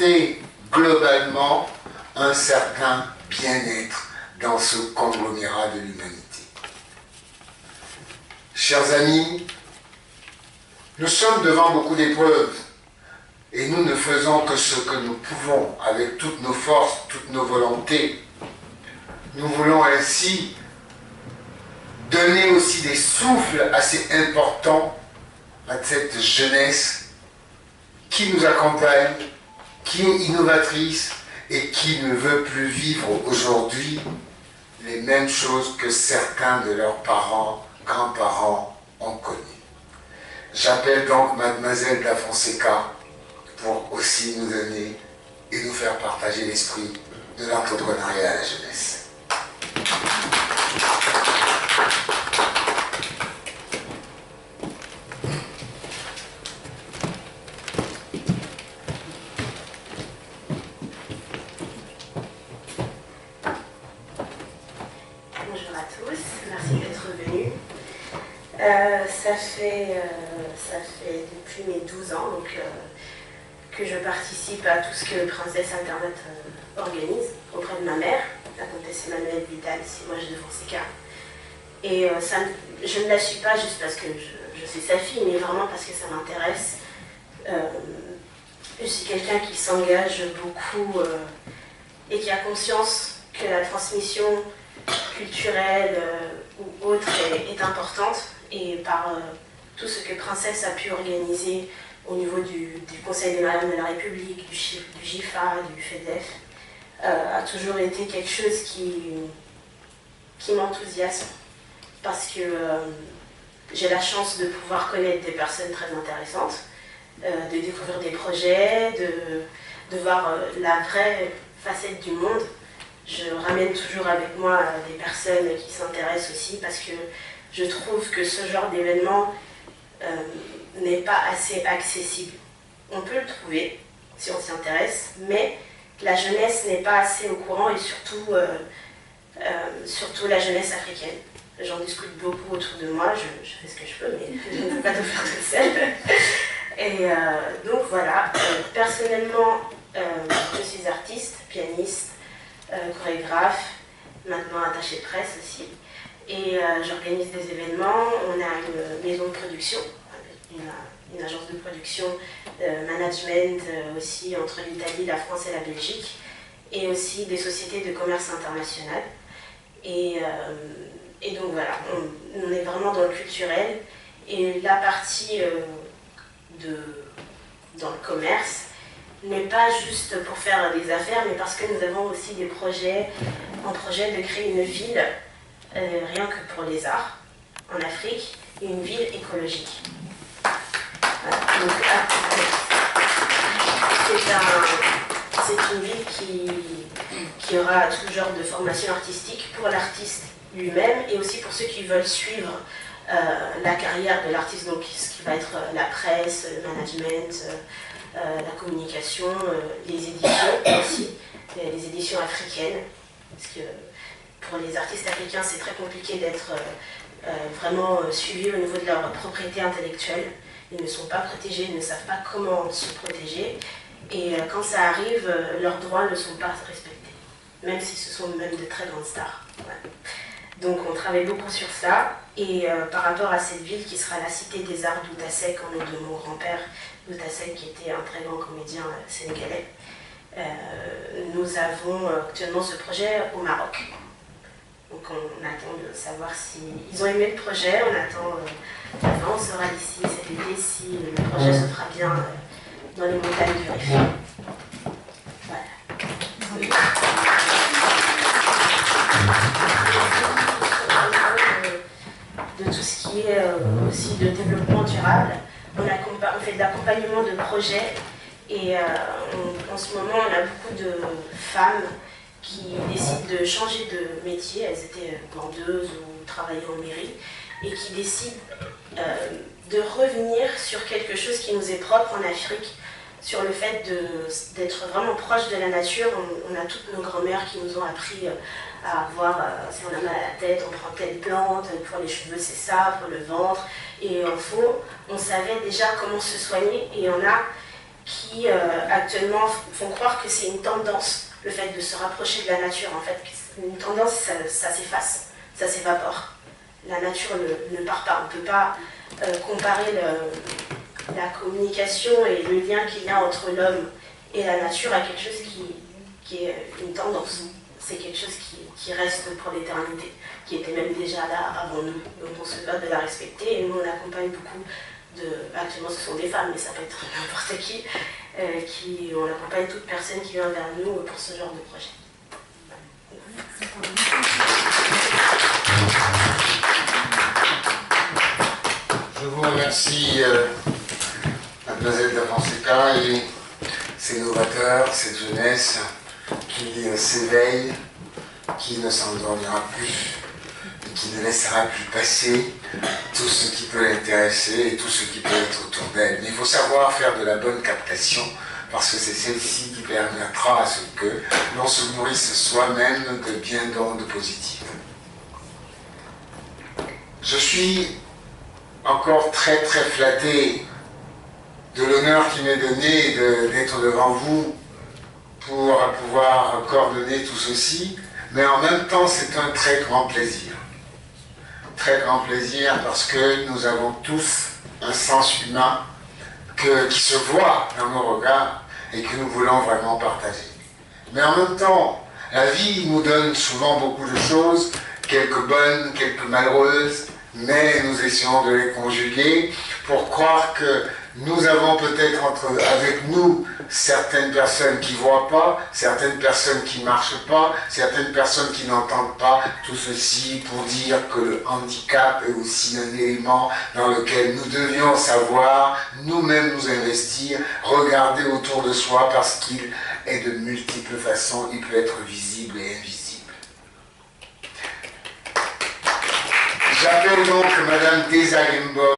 apporter globalement un certain bien-être dans ce conglomérat de l'humanité. Chers amis, nous sommes devant beaucoup d'épreuves et nous ne faisons que ce que nous pouvons avec toutes nos forces, toutes nos volontés. Nous voulons ainsi donner aussi des souffles assez importants à cette jeunesse qui nous accompagne, qui est innovatrice et qui ne veut plus vivre aujourd'hui les mêmes choses que certains de leurs parents, grands-parents ont connues. J'appelle donc Mademoiselle Da Fonseca pour aussi nous donner et nous faire partager l'esprit de l'entrepreneuriat à la jeunesse. Ça fait depuis mes 12 ans donc, que je participe à tout ce que Princesse Internet organise auprès de ma mère, la comtesse Emmanuelle Vidal, Limoges de Fonseca. Et je ne la suis pas juste parce que je suis sa fille, mais vraiment parce que ça m'intéresse. Je suis quelqu'un qui s'engage beaucoup et qui a conscience que la transmission culturelle ou autre est importante. Et par tout ce que Princesse a pu organiser au niveau du Conseil des Madame de la République, du GIFA, du FEDEF, a toujours été quelque chose qui m'enthousiaisme. Parce que j'ai la chance de pouvoir connaître des personnes très intéressantes, de découvrir des projets, de voir la vraie facette du monde. Je ramène toujours avec moi des personnes qui s'intéressent aussi parce que je trouve que ce genre d'événement n'est pas assez accessible. On peut le trouver si on s'y intéresse, mais la jeunesse n'est pas assez au courant et surtout la jeunesse africaine. J'en discute beaucoup autour de moi, je fais ce que je peux, mais je ne peux pas tout faire toute seule. Et donc voilà, personnellement, je suis artiste, pianiste, chorégraphe, maintenant attachée de presse aussi. Et j'organise des événements. On a une maison de production, une agence de production, management aussi entre l'Italie, la France et la Belgique, et aussi des sociétés de commerce international. Et donc voilà, on est vraiment dans le culturel. Et la partie dans le commerce n'est pas juste pour faire des affaires, mais parce que nous avons aussi des projets, un projet de créer une ville rien que pour les arts, en Afrique, et une ville écologique. Voilà. Donc, c'est une ville qui aura tout genre de formation artistique pour l'artiste lui-même et aussi pour ceux qui veulent suivre la carrière de l'artiste, donc ce qui va être la presse, le management, la communication, les éditions aussi, les éditions africaines, parce que pour les artistes africains, c'est très compliqué d'être vraiment suivis au niveau de leur propriété intellectuelle. Ils ne sont pas protégés, ils ne savent pas comment se protéger. Et quand ça arrive, leurs droits ne sont pas respectés, même si ce sont même de très grandes stars. Ouais. Donc on travaille beaucoup sur ça. Et par rapport à cette ville qui sera la cité des arts d'Outasek, en nom de mon grand-père, Outasek, qui était un très grand comédien sénégalais, nous avons actuellement ce projet au Maroc. Donc on attend de savoir s'ils ont aimé le projet, on attend la fin, on sera d'ici cet été si le projet se fera bien dans les montagnes du Rif. Voilà. De tout ce qui est aussi de développement durable, on fait de l'accompagnement de projets et en ce moment on a beaucoup de femmes qui décident de changer de métier, elles étaient vendeuses ou travaillaient en mairie, et qui décident de revenir sur quelque chose qui nous est propre en Afrique, sur le fait d'être vraiment proche de la nature. On a toutes nos grand-mères qui nous ont appris à avoir, si on a mal à la tête, on prend telle plante, pour les cheveux c'est ça, pour le ventre, et en fond, on savait déjà comment se soigner, et on a qui actuellement font croire que c'est une tendance, le fait de se rapprocher de la nature. En fait, une tendance, ça s'efface, ça s'évapore. La nature ne part pas. On ne peut pas comparer la communication et le lien qu'il y a entre l'homme et la nature à quelque chose qui est une tendance. C'est quelque chose qui reste pour l'éternité, qui était même déjà là avant nous. Donc on se doit de la respecter et nous on accompagne beaucoup actuellement ce sont des femmes, mais ça peut être n'importe qui, on accompagne toute personne qui vient vers nous pour ce genre de projet. Je vous remercie, Mademoiselle Da Fonseca, et ces novateurs, cette jeunesse qui s'éveille, qui ne s'endormira plus, et qui ne laissera plus passer tout ce qui peut l'intéresser et tout ce qui peut être autour d'elle. Mais il faut savoir faire de la bonne captation, parce que c'est celle-ci qui permettra à ce que l'on se nourrisse soi-même de bien d'ondes positives. Je suis encore très très flatté de l'honneur qui m'est donné d'être devant vous pour pouvoir coordonner tout ceci, mais en même temps c'est un très grand plaisir. Très grand plaisir parce que nous avons tous un sens humain qui se voit dans nos regards et que nous voulons vraiment partager. Mais en même temps, la vie nous donne souvent beaucoup de choses, quelques bonnes, quelques malheureuses, mais nous essayons de les conjuguer pour croire que nous avons peut-être avec nous certaines personnes qui ne voient pas, certaines personnes qui ne marchent pas, certaines personnes qui n'entendent pas. Tout ceci pour dire que le handicap est aussi un élément dans lequel nous devions savoir nous-mêmes nous investir, regarder autour de soi parce qu'il est de multiples façons, il peut être visible et invisible. J'appelle donc Madame Desalembo.